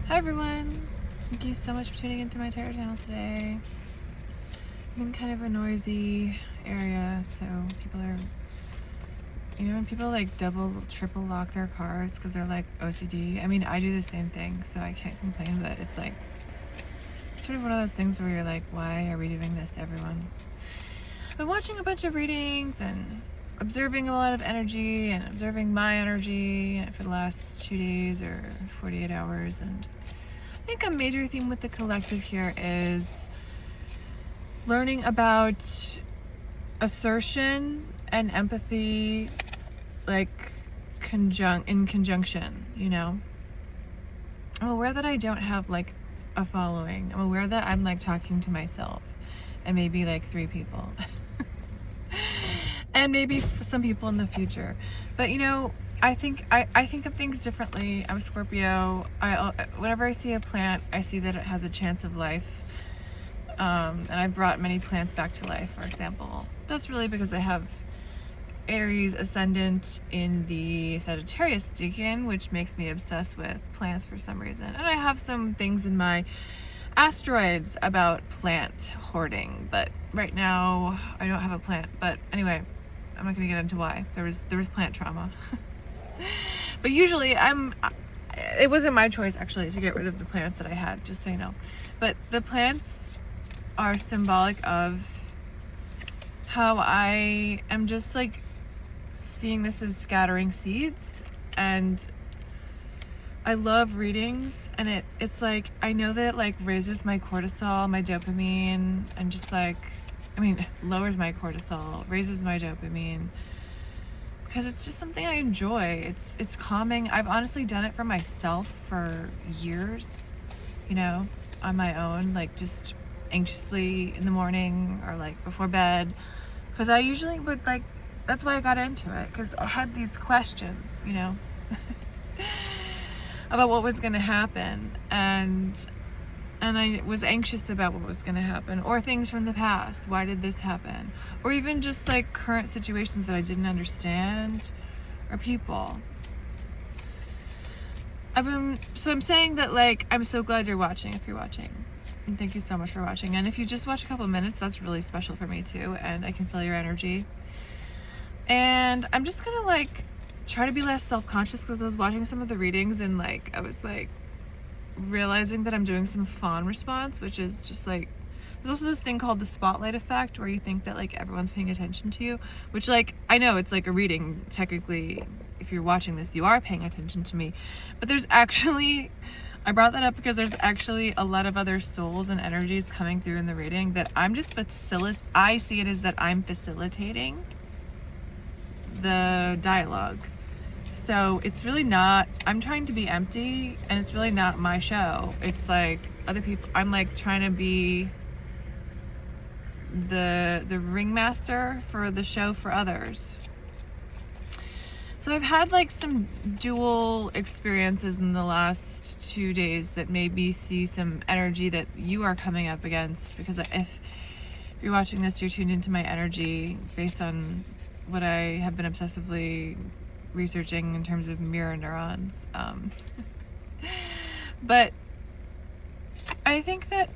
Hi everyone! Thank you so much for tuning into my tarot channel today. I'm in kind of a noisy area, so people are, when people like double, triple lock their cars because they're like OCD. I mean, I do the same thing, so I can't complain, but it's like sort of one of those things where you're like, why are we doing this to everyone? I've been watching a bunch of readings and observing a lot of energy and observing my energy for the last 2 days or 48 hours, and I think a major theme with the collective here is learning about assertion and empathy, like in conjunction, I'm aware that I don't have like a following. I'm aware that I'm like talking to myself and maybe like 3 people. And maybe some people in the future. But I think of things differently. I'm Scorpio. Whenever I see a plant, I see that it has a chance of life. And I've brought many plants back to life, for example. That's really because I have Aries ascendant in the Sagittarius decan, which makes me obsessed with plants for some reason. And I have some things in my asteroids about plant hoarding, but right now I don't have a plant. But anyway, I'm not gonna get into why. There was plant trauma. But usually it wasn't my choice actually to get rid of the plants that I had, just so you know. But the plants are symbolic of how I am just like seeing this as scattering seeds, and I love readings, and it's like I know that it like raises my cortisol, my dopamine, and just like lowers my cortisol, raises my dopamine, because it's just something I enjoy. It's calming. I've honestly done it for myself for years, on my own, like just anxiously in the morning or like before bed, because I usually would like, that's why I got into it, because I had these questions, about what was going to happen, and I was anxious about what was going to happen, or things from the past. Why did this happen? Or even just like current situations that I didn't understand, or people. So I'm saying that, like, I'm so glad you're watching, if you're watching. And thank you so much for watching. And if you just watch a couple minutes, that's really special for me too, and I can feel your energy. And I'm just gonna like try to be less self-conscious, because I was watching some of the readings and like I was like realizing that I'm doing some fawn response, which is just like, there's also this thing called the spotlight effect, where you think that like everyone's paying attention to you, which, like, I know it's like a reading, technically if you're watching this you are paying attention to me, but there's actually, I brought that up because there's actually a lot of other souls and energies coming through in the reading that I'm just I see it as that I'm facilitating the dialogue. So it's really not, I'm trying to be empty, and it's really not my show. It's like other people, I'm like trying to be the ringmaster for the show for others. So I've had like some dual experiences in the last 2 days that made me see some energy that you are coming up against, because if you're watching this, you're tuned into my energy based on what I have been obsessively researching in terms of mirror neurons. But I think that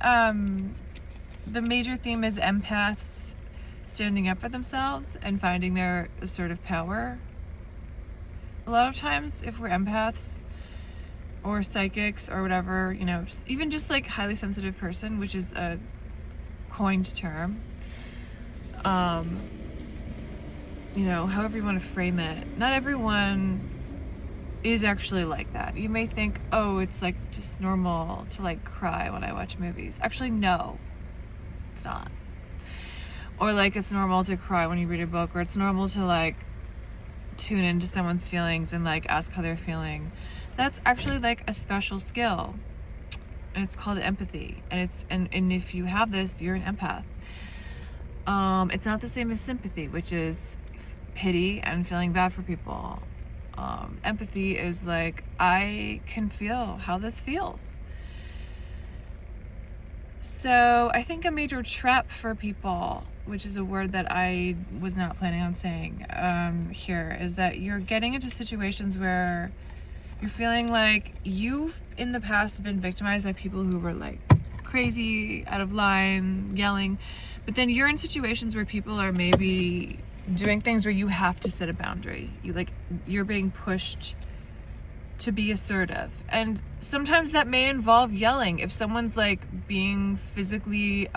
the major theme is empaths standing up for themselves and finding their assertive power. A lot of times, if we're empaths or psychics or whatever, even just like highly sensitive person, which is a coined term, however you want to frame it, not everyone is actually like that. You may think, oh, it's like just normal to like cry when I watch movies. Actually, no, it's not. Or like it's normal to cry when you read a book, or it's normal to like tune into someone's feelings and like ask how they're feeling. That's actually like a special skill, and it's called empathy. And and if you have this, you're an empath. It's not the same as sympathy, which is pity and feeling bad for people. Empathy is like, I can feel how this feels. So I think a major trap for people, which is a word that I was not planning on saying here, is that you're getting into situations where You're feeling like you've in the past been victimized by people who were like crazy, out of line, yelling, but then you're in situations where people are maybe doing things where you have to set a boundary. You're being pushed to be assertive, and sometimes that may involve yelling. If someone's like being physically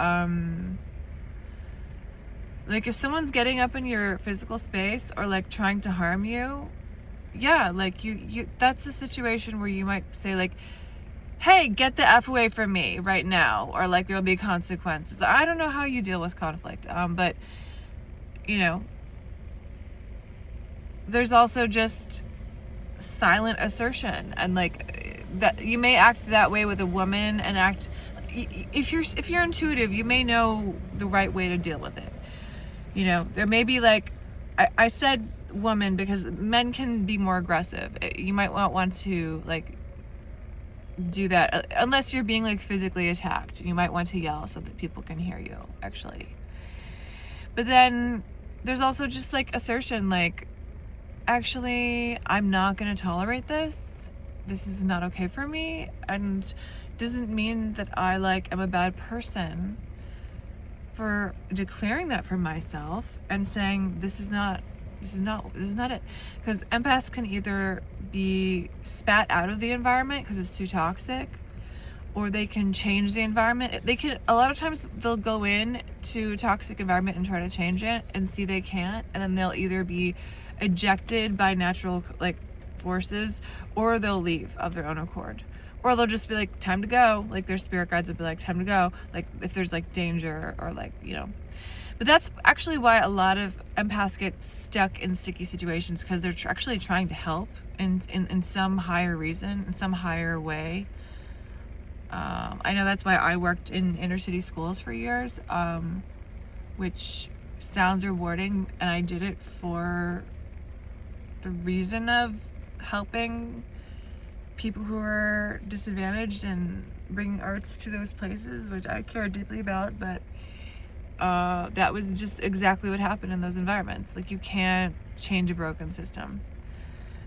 like if someone's getting up in your physical space or like trying to harm you, yeah, like you that's a situation where you might say like, hey, get the F away from me right now, or like there'll be consequences. I don't know how you deal with conflict, but you know, there's also just silent assertion, and like that you may act that way with a woman, and act if you're intuitive, you may know the right way to deal with it. You know, there may be like I said woman because men can be more aggressive. You might not want to like do that unless you're being like physically attacked. You might want to yell so that people can hear you, actually. But then there's also just like assertion, like, actually, I'm not going to tolerate this. This is not okay for me, and doesn't mean that I like am a bad person for declaring that for myself and saying this is not it. Because empaths can either be spat out of the environment because it's too toxic, or they can change the environment. They can, a lot of times they'll go in to a toxic environment and try to change it and see they can't, and then they'll either be ejected by natural like forces, or they'll leave of their own accord, or they'll just be like, time to go. Like their spirit guides will be like, time to go, like if there's like danger, or like, you know. But that's actually why a lot of empaths get stuck in sticky situations, because they're actually trying to help in some higher reason, in some higher way. I know that's why I worked in inner city schools for years, which sounds rewarding, and I did it for the reason of helping people who are disadvantaged and bringing arts to those places, which I care deeply about. But that was just exactly what happened in those environments. Like, you can't change a broken system.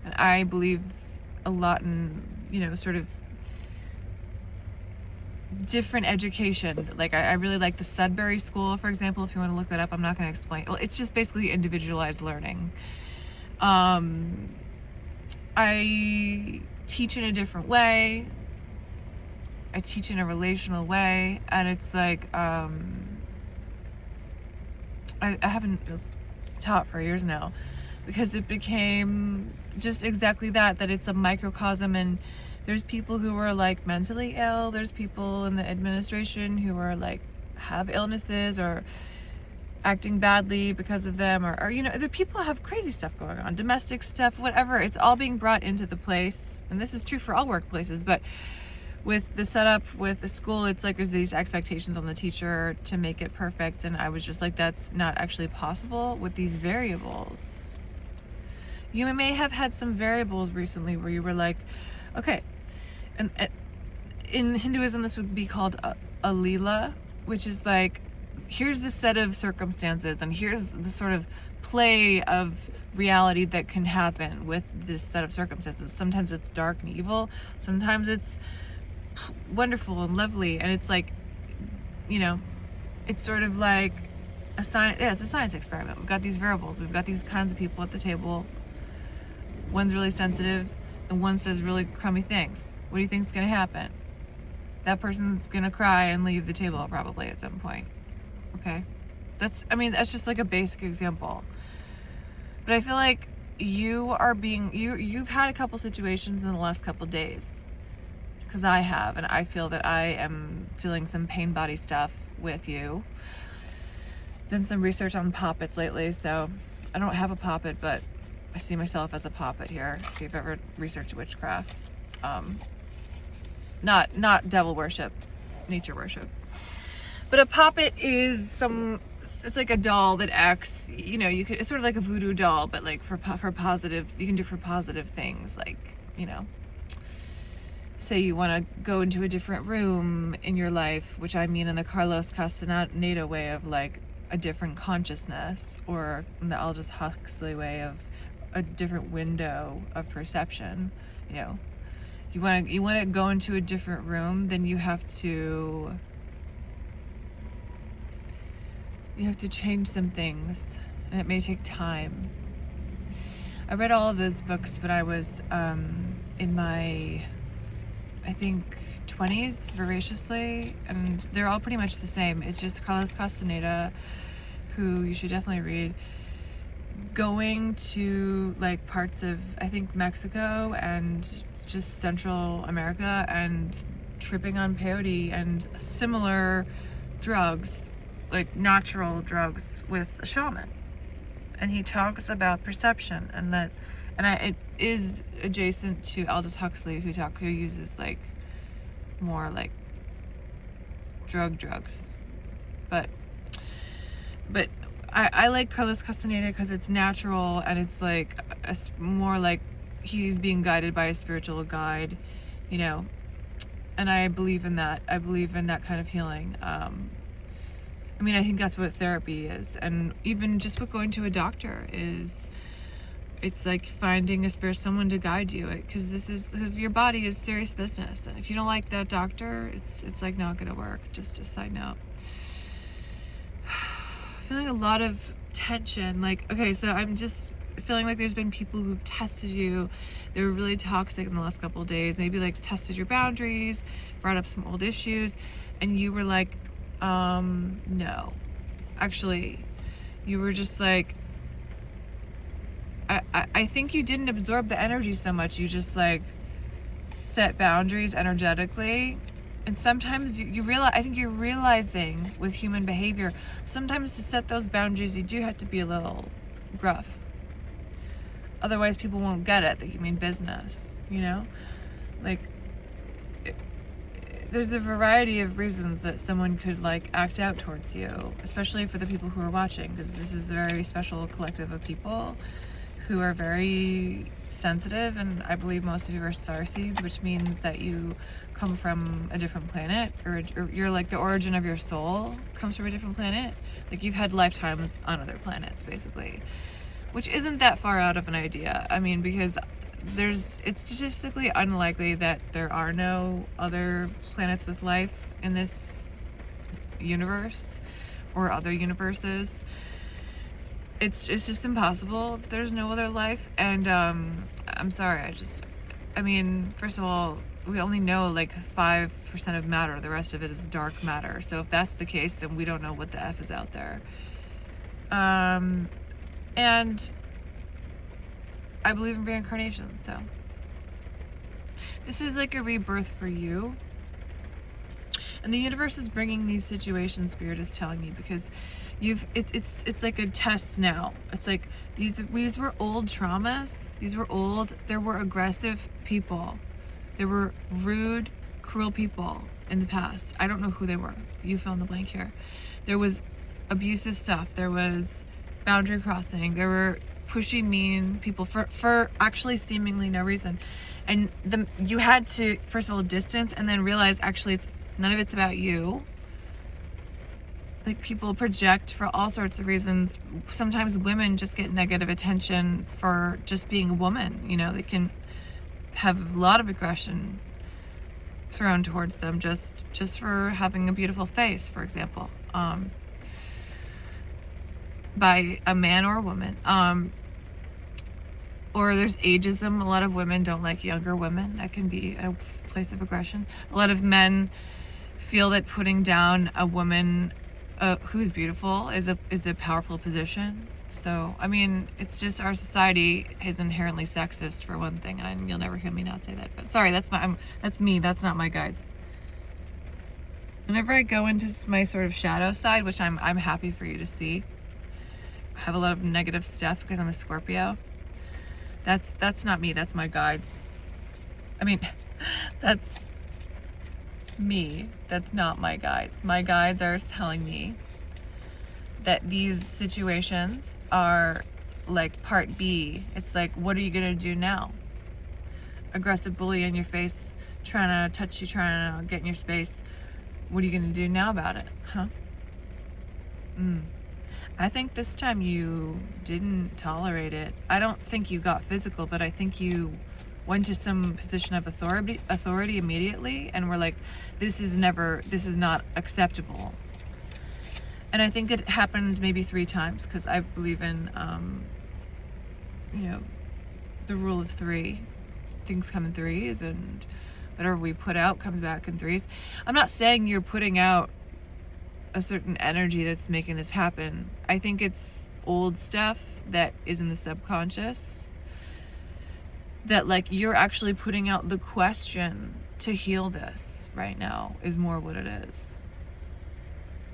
And I believe a lot in, you know, sort of different education. Like I really like the Sudbury School, for example. If you want to look that up, I'm not going to explain. Well, it's just basically individualized learning. I teach in a different way. I teach in a relational way, and it's like I haven't taught for years now, because it became just exactly that it's a microcosm, and there's people who are like mentally ill, there's people in the administration who are like have illnesses or acting badly because of them, or you know, the people have crazy stuff going on, domestic stuff, whatever. It's all being brought into the place, and this is true for all workplaces. But with the setup with the school, it's like there's these expectations on the teacher to make it perfect, and I was just like, that's not actually possible with these variables. You may have had some variables recently where you were like, okay, and in Hinduism this would be called a lila, which is like, here's the set of circumstances, and here's the sort of play of reality that can happen with this set of circumstances. Sometimes it's dark and evil, sometimes it's wonderful and lovely, and it's like, you know, it's sort of like a science. Yeah, it's a science experiment. We've got these variables, we've got these kinds of people at the table. One's really sensitive and one says really crummy things. What do you think's gonna happen? That person's gonna cry and leave the table probably at some point. Okay, that's just like a basic example. But I feel like you've had a couple situations in the last couple days, because I have, and I feel that I am feeling some pain body stuff with you. Done some research on poppets lately, so I don't have a poppet, but I see myself as a poppet here. If you've ever researched witchcraft, not devil worship, nature worship. But a poppet is it's like a doll that acts, you know, it's sort of like a voodoo doll, but like for positive, you can do for positive things, like, you know, say you want to go into a different room in your life, which I mean in the Carlos Castaneda way of like a different consciousness, or in the Aldous Huxley way of a different window of perception. You know, you want to go into a different room, then you have to change some things, and it may take time. I read all of those books, but I was in my, I think, 20s, voraciously, and they're all pretty much the same. It's just Carlos Castaneda, who you should definitely read, going to like parts of, I think, Mexico and just Central America and tripping on peyote and similar drugs, like natural drugs, with a shaman. And he talks about perception, and that, it is adjacent to Aldous Huxley, who uses like more like drugs, but I like Carlos Castaneda because it's natural, and it's like more like he's being guided by a spiritual guide, you know, and I believe in that. I believe in that kind of healing. I mean, I think that's what therapy is, and even just what going to a doctor is. It's like finding someone to guide you, because your body is serious business, and if you don't like that doctor, it's like not gonna work. Just a side note. Feeling a lot of tension. Like, okay, so I'm just feeling like there's been people who've tested you. They were really toxic in the last couple of days. Maybe like tested your boundaries, brought up some old issues, and you were like, no. Actually, you were just like, I think you didn't absorb the energy so much. You just like set boundaries energetically. And sometimes you realize, I think you're realizing with human behavior, sometimes to set those boundaries, you do have to be a little gruff. Otherwise, people won't get it that you mean business, you know? Like, there's a variety of reasons that someone could like act out towards you, especially for the people who are watching, because this is a very special collective of people who are very sensitive, and I believe most of you are starseeds, which means that you come from a different planet, or you're like the origin of your soul comes from a different planet. Like, you've had lifetimes on other planets, basically, which isn't that far out of an idea. I mean, because it's statistically unlikely that there are no other planets with life in this universe or other universes. It's just impossible. There's no other life, and I'm sorry. I mean, first of all, we only know like 5% of matter. The rest of it is dark matter. So if that's the case, then we don't know what the F is out there. And I believe in reincarnation, so this is like a rebirth for you. And the universe is bringing these situations, Spirit is telling me, because it's like a test now. It's like these were old traumas. There were aggressive people. There were rude, cruel people in the past. I don't know who they were. You fill in the blank here. There was abusive stuff. There was boundary crossing. There were pushy, mean people for actually seemingly no reason. And you had to, first of all, distance, and then realize actually none of it's about you. Like, people project for all sorts of reasons. Sometimes women just get negative attention for just being a woman. You know, they can have a lot of aggression thrown towards them just for having a beautiful face, for example, by a man or a woman. Or there's ageism. A lot of women don't like younger women. That can be a place of aggression. A lot of men feel that putting down a woman who's beautiful is a powerful position. So, I mean, it's just our society is inherently sexist, for one thing, and you'll never hear me not say that. But sorry, that's me. That's not my guides. Whenever I go into my sort of shadow side, which I'm happy for you to see, I have a lot of negative stuff because I'm a Scorpio. That's not me. That's my guides. I mean, that's me. That's not my guides. My guides are telling me that these situations are like part B. It's like, what are you gonna do now? Aggressive bully in your face, trying to touch you, trying to get in your space. What are you gonna do now about it? Huh? I think this time you didn't tolerate it. I don't think you got physical, but I think you went to some position of authority immediately, and were like, this is not acceptable. And I think it happened maybe 3 times, because I believe in the rule of 3. Things come in 3s, and whatever we put out comes back in 3s. I'm not saying you're putting out a certain energy that's making this happen. I think it's old stuff that is in the subconscious, that like you're actually putting out the question to heal this right now, is more what it is.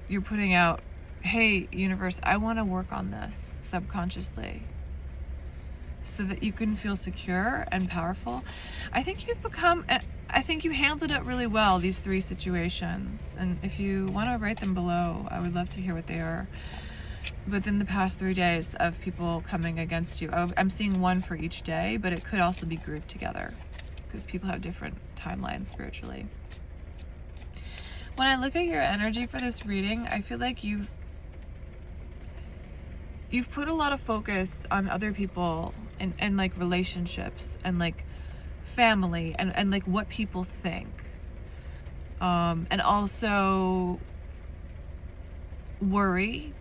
You're putting out, hey universe, I want to work on this subconsciously so that you can feel secure and powerful. I think you handled it really well, these 3 situations. And if you want to write them below, I would love to hear what they are within the past 3 days of people coming against you. I'm seeing 1 for each day, but it could also be grouped together because people have different timelines spiritually. When I look at your energy for this reading, I feel like you've put a lot of focus on other people and like relationships and like family and like what people think, and also worry,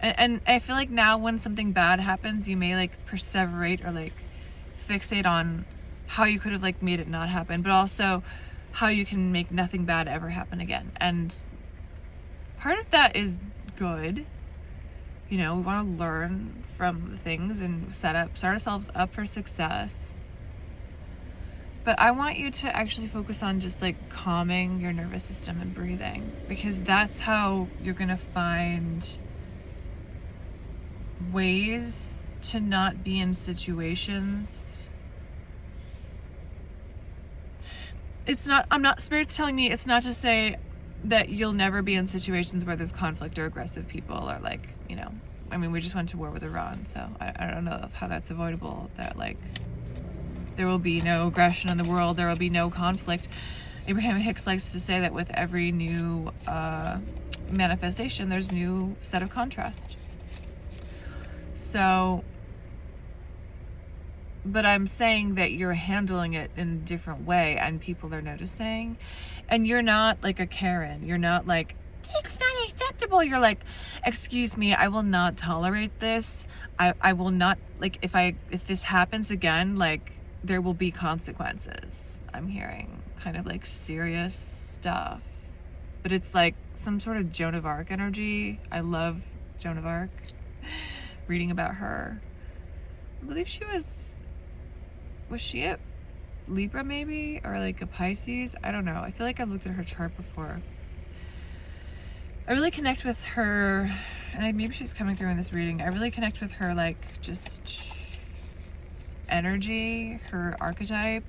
and I feel like now when something bad happens, you may like perseverate or like fixate on how you could have like made it not happen, but also how you can make nothing bad ever happen again. And part of that is good. We want to learn from the things and start ourselves up for success. But I want you to actually focus on just like calming your nervous system and breathing, because that's how you're going to find ways to not be in situations. Spirit's telling me it's not to say that you'll never be in situations where there's conflict or aggressive people, or like, we just went to war with Iran, so I don't know how that's avoidable, that like there will be no aggression in the world, there will be no conflict. Abraham Hicks likes to say that with every new manifestation, there's a new set of contrast. So, but I'm saying that you're handling it in a different way, and people are noticing. And you're not like a Karen. You're not like, it's not acceptable. You're like, excuse me, I will not tolerate this. I will not, like, if this happens again, like, there will be consequences. I'm hearing kind of like serious stuff. But it's like some sort of Joan of Arc energy. I love Joan of Arc. Reading about her. I believe was she a Libra maybe? Or like a Pisces? I don't know. I feel like I've looked at her chart before. I really connect with her, and maybe she's coming through in this reading. I really connect with her, like, just energy, her archetype.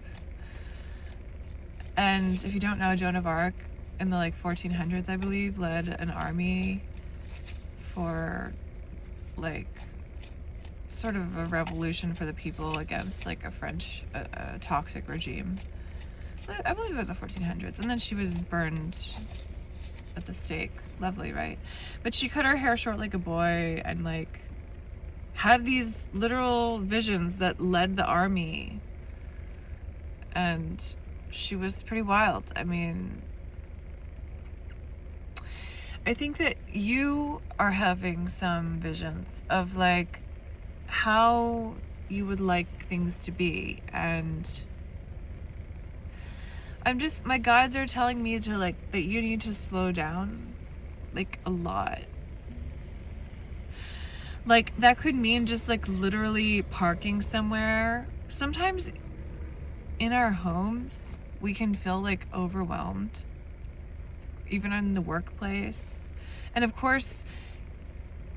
And if you don't know, Joan of Arc in the like 1400s, I believe, led an army for like sort of a revolution for the people against like a French toxic regime. I believe it was the 1400s, and then she was burned at the stake. Lovely, right? But she cut her hair short like a boy and like had these literal visions that led the army, and she was pretty wild. I mean, I think that you are having some visions of like how you would like things to be, and my guides are telling me to like that you need to slow down like a lot. Like that could mean just like literally parking somewhere. Sometimes in our homes we can feel like overwhelmed, even in the workplace, and of course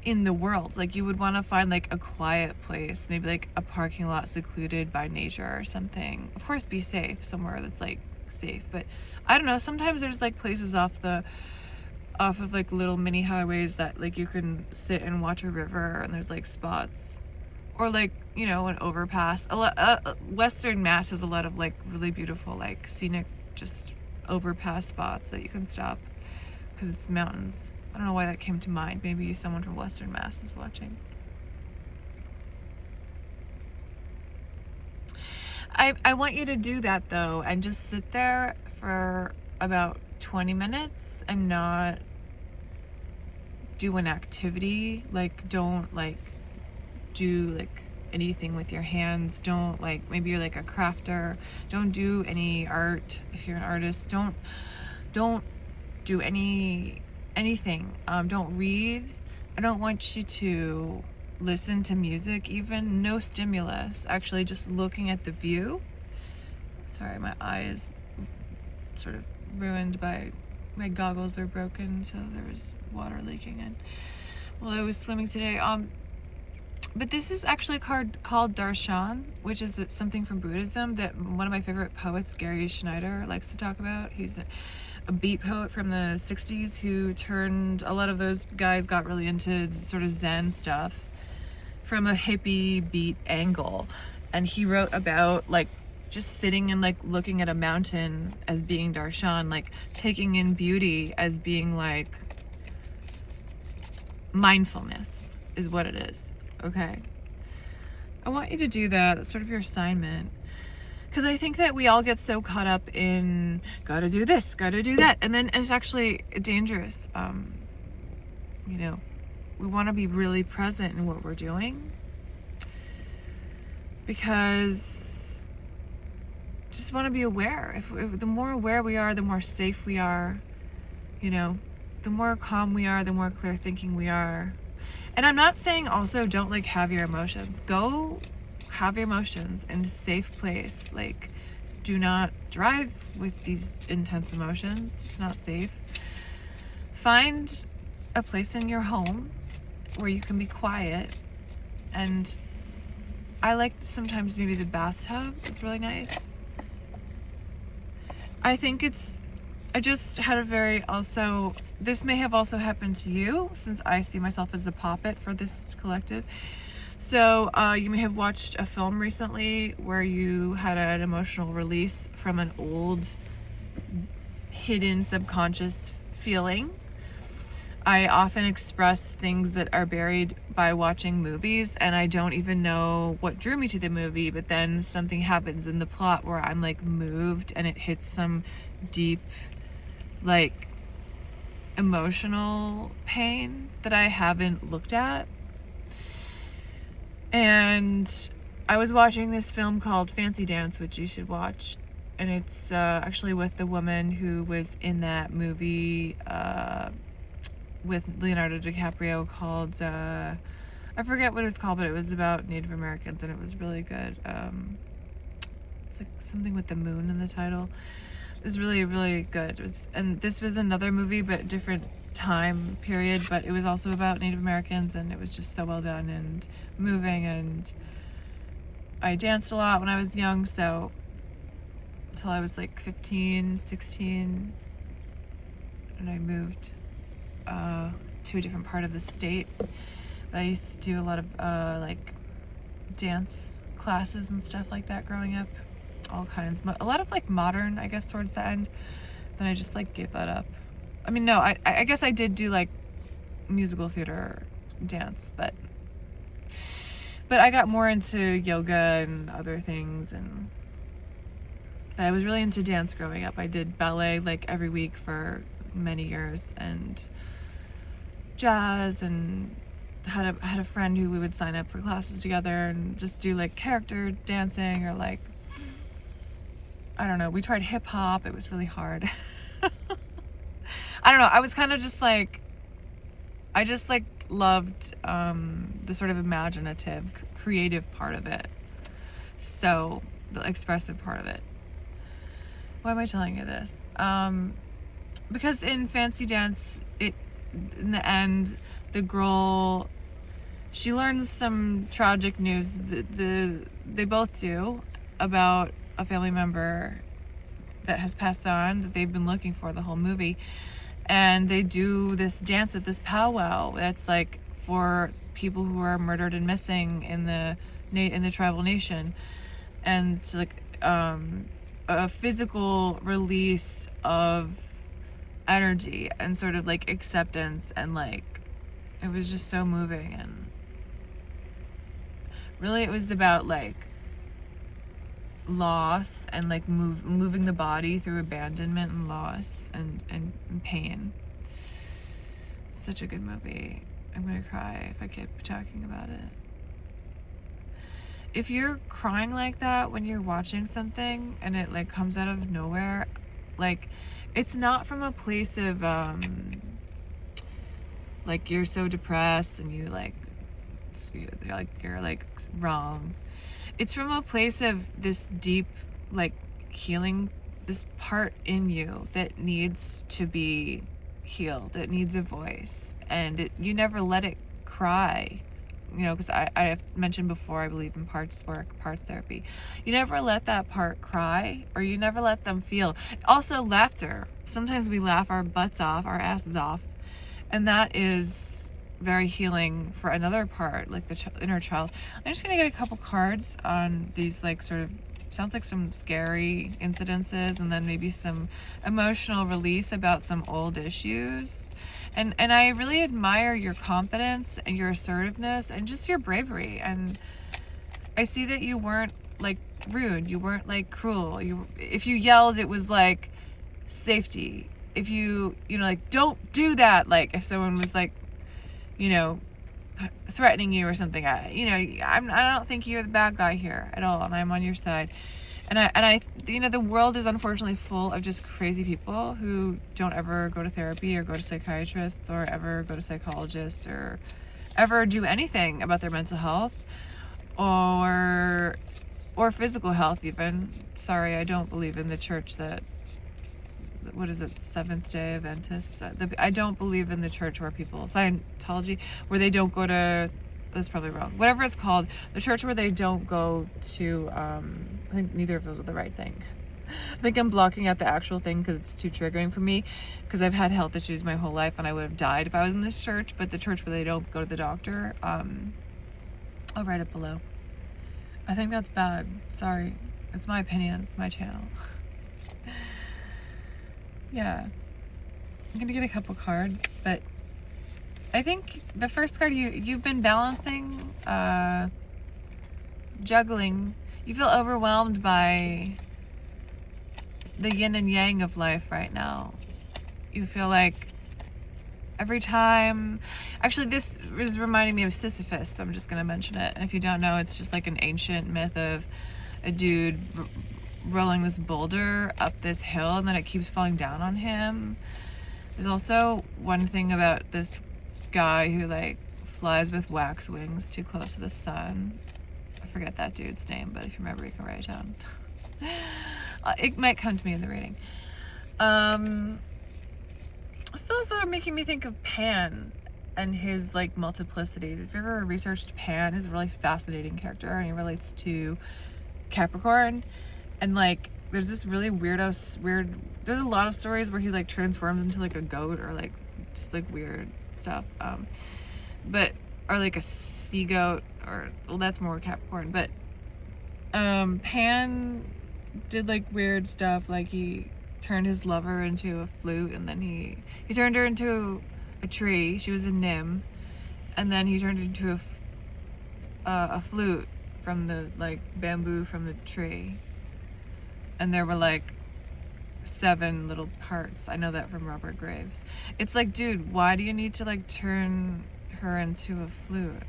in the world, like you would want to find like a quiet place, maybe like a parking lot secluded by nature or something. Of course be safe somewhere that's like safe, but I don't know, sometimes there's like places off of like little mini highways that like you can sit and watch a river, and there's like spots, or like, you know, an overpass. Western Mass has a lot of like really beautiful like scenic just overpass spots that you can stop because it's mountains. I don't know why that came to mind. Maybe someone from Western Mass is watching. I want you to do that though, and just sit there for about 20 minutes and not do an activity. Like, don't like do like anything with your hands. Don't like, maybe you're like a crafter, don't do any art. If you're an artist, don't do anything. Don't read. I don't want you to listen to music, even no stimulus. Actually, just looking at the view. Sorry, my eye is sort of ruined by my goggles are broken, so there was water leaking in while I was swimming today. But this is actually called darshan, which is something from Buddhism that one of my favorite poets, Gary Schneider, likes to talk about. He's a beat poet from the 60s who turned, a lot of those guys got really into sort of Zen stuff from a hippie beat angle. And he wrote about like just sitting and like looking at a mountain as being darshan, like taking in beauty as being like mindfulness is what it is. Okay, I want you to do that. That's sort of your assignment, because I think that we all get so caught up in gotta do this, gotta do that, and then it's actually dangerous. You know, we want to be really present in what we're doing, because just want to be aware. If the more aware we are, the more safe we are. You know, the more calm we are, the more clear thinking we are. And I'm not saying also don't like have your emotions. Go have your emotions in a safe place. Like, do not drive with these intense emotions. It's not safe. Find a place in your home where you can be quiet. And I like sometimes maybe the bathtub is really nice. I think I just had a very also, this may have also happened to you, since I see myself as the puppet for this collective. So you may have watched a film recently where you had an emotional release from an old hidden subconscious feeling. I often express things that are buried by watching movies, and I don't even know what drew me to the movie, but then something happens in the plot where I'm like moved and it hits some deep like emotional pain that I haven't looked at. And I was watching this film called Fancy Dance, which you should watch, and it's actually with the woman who was in that movie with Leonardo DiCaprio called I forget what it was called, but it was about Native Americans, and it was really good. It's like something with the moon in the title. It was really, really good. And this was another movie, but different time period, but it was also about Native Americans, and it was just so well done and moving. And I danced a lot when I was young, so until I was like 15, 16, and I moved to a different part of the state. But I used to do a lot of like dance classes and stuff like that growing up, all kinds, a lot of like modern, I guess, towards the end. Then I just like gave that up. I mean, no, I guess I did do like musical theater dance, but I got more into yoga and other things, and but I was really into dance growing up. I did ballet like every week for many years, and jazz, and had a friend who we would sign up for classes together and just do like character dancing, or like, I don't know, we tried hip hop. It was really hard. I don't know, I was kind of just like, I just like loved the sort of imaginative, creative part of it. So the expressive part of it. Why am I telling you this? Because in Fancy Dance, in the end, the girl, she learns some tragic news. They both do, about a family member that has passed on, that they've been looking for the whole movie. And they do this dance at this powwow that's like for people who are murdered and missing in the tribal nation. And it's like a physical release of energy and sort of like acceptance, and like it was just so moving. And really it was about like loss and like moving the body through abandonment and loss and pain. Such a good movie. I'm gonna cry if I keep talking about it. If you're crying like that when you're watching something and it like comes out of nowhere, like it's not from a place of like you're so depressed and you're like wrong. It's from a place of this deep like healing, this part in you that needs to be healed. It needs a voice, and you never let it cry. You know, because I have mentioned before, I believe in parts work, parts therapy. You never let that part cry, or you never let them feel. Also, laughter. Sometimes we laugh our butts off, our asses off, and that is very healing for another part, like the inner child. I'm just gonna get a couple cards on these, like, sort of, sounds like some scary incidences, and then maybe some emotional release about some old issues. And I really admire your confidence and your assertiveness and just your bravery. And I see that you weren't like rude, you weren't like cruel. If you yelled, it was like safety. If you know, like, don't do that. Like if someone was like, you know, threatening you or something, I don't think you're the bad guy here at all, and I'm on your side. And I, you know, the world is unfortunately full of just crazy people who don't ever go to therapy or go to psychiatrists or ever go to psychologists or ever do anything about their mental health or physical health even. Sorry, I don't believe in the church that, what is it, Seventh-day Adventists? I don't believe in the church where people, Scientology, where they don't go to, that's probably wrong, whatever it's called, the church where they don't go to, I think neither of those are the right thing. I think I'm blocking out the actual thing because it's too triggering for me, because I've had health issues my whole life and I would have died if I was in this church. But the church where they don't go to the doctor, I'll write it below. I think that's bad. Sorry, it's my opinion, it's my channel. Yeah, I'm gonna get a couple cards, but I think the first card, you've been balancing, juggling. You feel overwhelmed by the yin and yang of life right now. You feel like every time, actually this is reminding me of Sisyphus, so I'm just gonna mention it. And if you don't know, it's just like an ancient myth of a dude rolling this boulder up this hill and then it keeps falling down on him. There's also one thing about this guy who like flies with wax wings too close to the sun. I forget that dude's name, but if you remember, you can write it down. It might come to me in the reading. It's also making me think of Pan and his like multiplicities. If you ever researched Pan, he's a really fascinating character, and he relates to Capricorn. And like there's this really weird, there's a lot of stories where he like transforms into like a goat or like just like weird stuff, or like a sea goat, or, well, that's more Capricorn. But Pan did like weird stuff, like he turned his lover into a flute, and then he turned her into a tree. She was a nymph, and then he turned into a flute from the like bamboo from the tree, and there were like 7 little parts. I know that from Robert Graves. It's like, dude, why do you need to like turn her into a flute?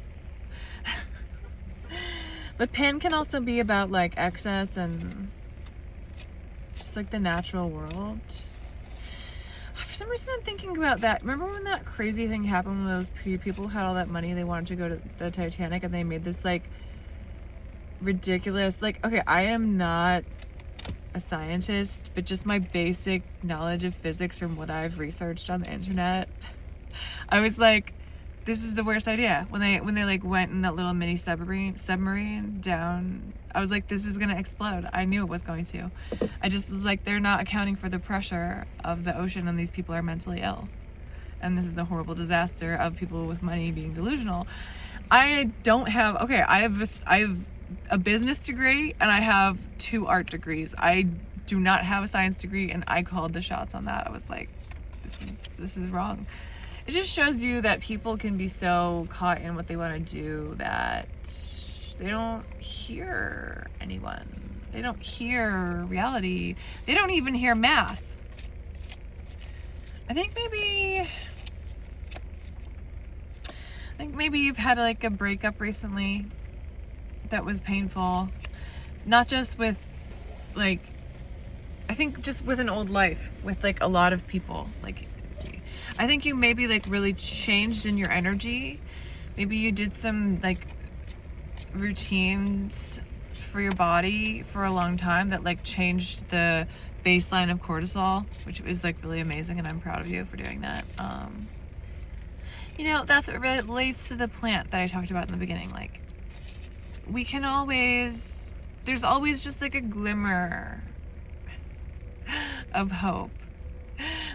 But Pan can also be about like excess and just like the natural world. For some reason I'm thinking about that. Remember when that crazy thing happened when those people had all that money, they wanted to go to the Titanic, and they made this like ridiculous, like, okay, I am not a scientist, but just my basic knowledge of physics from what I've researched on the internet, I was like, this is the worst idea. When they like went in that little mini submarine down, I was like, this is gonna explode. I knew it was going to. I just was like, they're not accounting for the pressure of the ocean, and these people are mentally ill, and this is a horrible disaster of people with money being delusional. I have a business degree and I have 2 art degrees. I do not have a science degree, and I called the shots on that. I was like, this is wrong. It just shows you that people can be so caught in what they want to do that they don't hear anyone. They don't hear reality. They don't even hear math. I think maybe you've had like a breakup recently that was painful. Not just with like, I think just with an old life, with like a lot of people. Like, I think you maybe like really changed in your energy. Maybe you did some like routines for your body for a long time that like changed the baseline of cortisol, which is like really amazing, and I'm proud of you for doing that. You know, that's what relates to the plant that I talked about in the beginning. Like, we can always, there's always just like a glimmer of hope.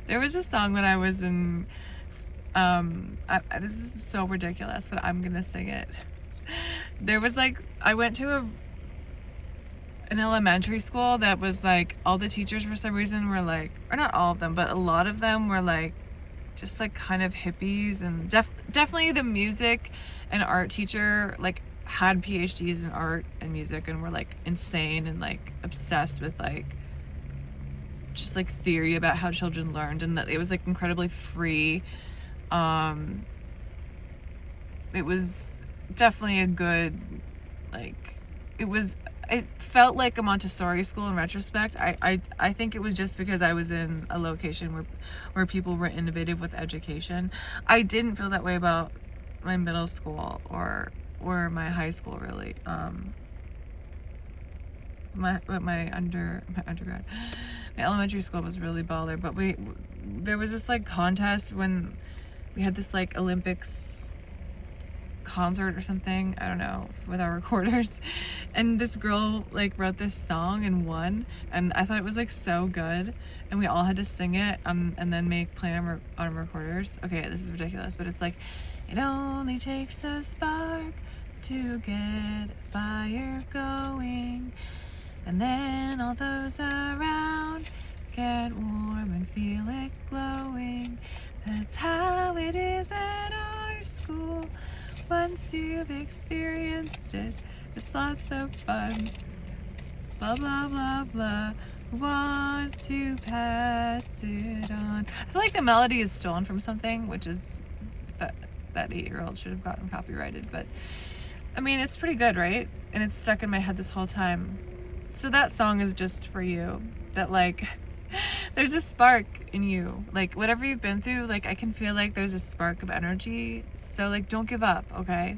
There was a song when I was in, this is so ridiculous, but I'm gonna sing it. There was like, I went to an elementary school that was like, all the teachers for some reason were like, or not all of them, but a lot of them were like, just like kind of hippies, and definitely the music and art teacher like had PhDs in art and music and were like insane and like obsessed with like just like theory about how children learned, and that it was like incredibly free. It was definitely a good, like, it felt like a Montessori school in retrospect. I think it was just because I was in a location where people were innovative with education. I didn't feel that way about my middle school or my high school, really. My undergrad, my elementary school was really baller, but there was this like contest when we had this like Olympics concert or something, I don't know, with our recorders, and this girl like wrote this song and won, and I thought it was like so good, and we all had to sing it and then play it on recorders. Okay, this is ridiculous, but it's like, it only takes a spark to get fire going, and then all those around get warm and feel it glowing. That's how it is at our school. Once you've experienced it, it's lots of fun. Blah, blah, blah, blah. Want to pass it on. I feel like the melody is stolen from something, which is that 8-year-old should have gotten copyrighted. But, I mean, it's pretty good, right? And it's stuck in my head this whole time. So that song is just for you. That, like, there's a spark in you. Like, whatever you've been through, like, I can feel like there's a spark of energy. So, like, don't give up, okay?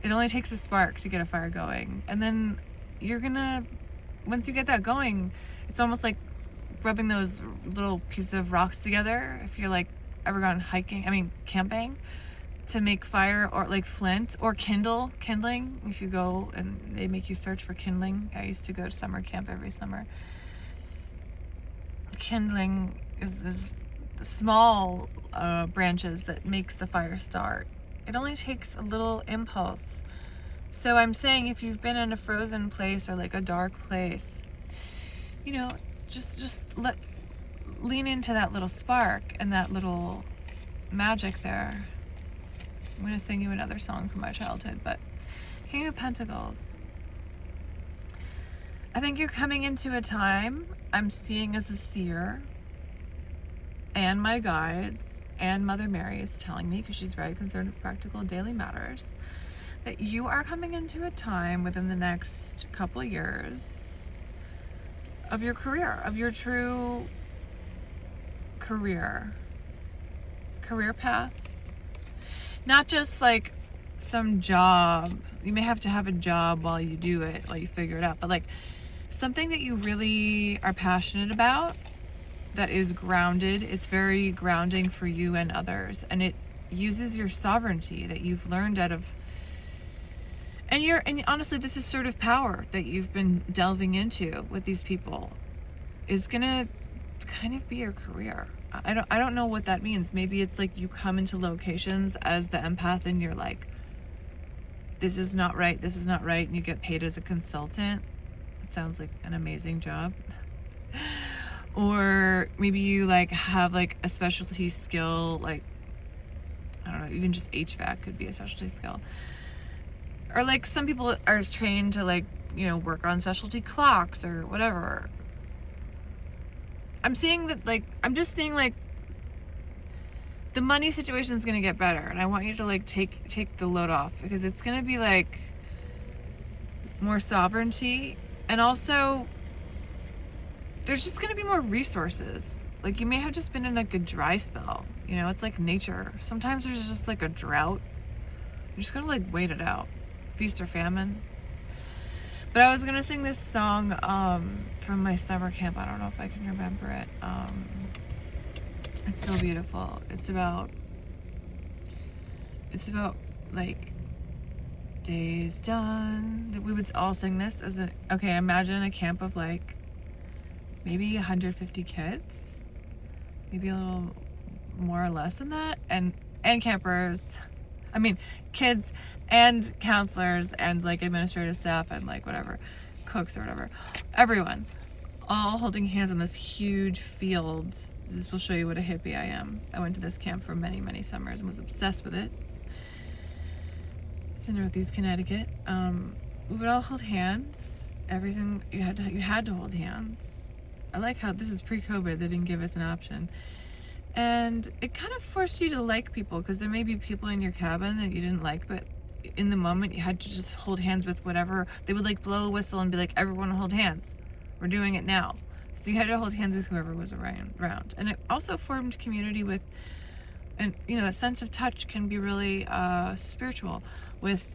It only takes a spark to get a fire going. And then you're gonna, once you get that going, it's almost like rubbing those little pieces of rocks together. If you're, like, ever gone camping, to make fire, or like flint or kindling, if you go and they make you search for kindling. I used to go to summer camp every summer. Kindling is this small branches that makes the fire start. It only takes a little impulse. So I'm saying, if you've been in a frozen place or like a dark place, you know, just lean into that little spark and that little magic there. I'm going to sing you another song from my childhood, but King of Pentacles. I think you're coming into a time I'm seeing as a seer, and my guides and Mother Mary is telling me, because she's very concerned with practical daily matters, that you are coming into a time within the next couple years of your career, of your true career path. Not just like some job. You may have to have a job while you do it, while you figure it out, but like something that you really are passionate about, that is grounded. It's very grounding for you and others, and it uses your sovereignty that you've learned out of, and honestly, this is sort of power that you've been delving into with these people is gonna kind of be your career. I don't know what that means. Maybe it's like you come into locations as the empath and you're like, this is not right, and you get paid as a consultant. It sounds like an amazing job. Or maybe you like have like a specialty skill, like, I don't know, even just HVAC could be a specialty skill. Or like some people are trained to like, you know, work on specialty clocks or whatever. I'm just seeing like the money situation is going to get better, and I want you to like take the load off, because it's going to be like more sovereignty, and also there's just going to be more resources. Like you may have just been in like a dry spell, you know, it's like nature. Sometimes there's just like a drought. You're just going to like wait it out. Feast or famine. But I was going to sing this song from my summer camp. I don't know if I can remember it. It's so beautiful. It's about like days done. We would all sing this as okay, imagine a camp of like maybe 150 kids, maybe a little more or less than that, and campers. I mean, kids and counselors and like administrative staff and like whatever, cooks or whatever, everyone, all holding hands on this huge field. This will show you what a hippie I am. I went to this camp for many, many summers and was obsessed with it. It's in Northeast Connecticut. We would all hold hands. Everything you had to hold hands. I like how this is pre-COVID. They didn't give us an option, and it kind of forced you to like people, because there may be people in your cabin that you didn't like, but in the moment you had to just hold hands with whatever. They would like blow a whistle and be like, everyone hold hands. We're doing it now. So you had to hold hands with whoever was around. And it also formed community with, and you know, that sense of touch can be really spiritual with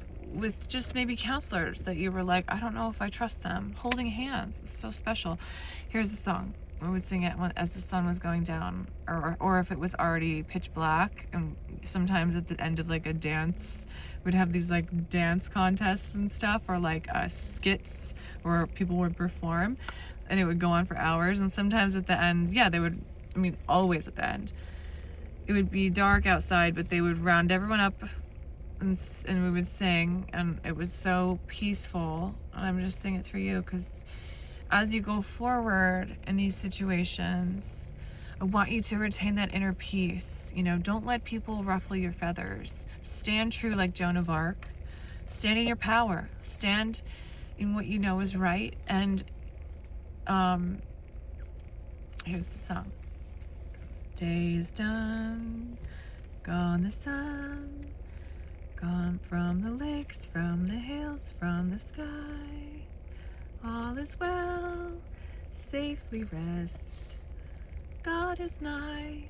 just maybe counselors that you were like, I don't know if I trust them. Holding hands is so special. Here's a song. We would sing it as the sun was going down, or if it was already pitch black. And sometimes at the end of like a dance, we'd have these like dance contests and stuff, or like skits where people would perform, and it would go on for hours. And sometimes at the end, yeah, they would, I mean, always at the end, it would be dark outside, but they would round everyone up and we would sing, and it was so peaceful. And I'm just singing it for you, because as you go forward in these situations, I want you to retain that inner peace. You know, don't let people ruffle your feathers. Stand true like Joan of Arc. Stand in your power. Stand in what you know is right. And here's the song. Day is done, gone the sun, gone from the lakes, from the hills, from the sky. All is well, safely rest. God is nigh.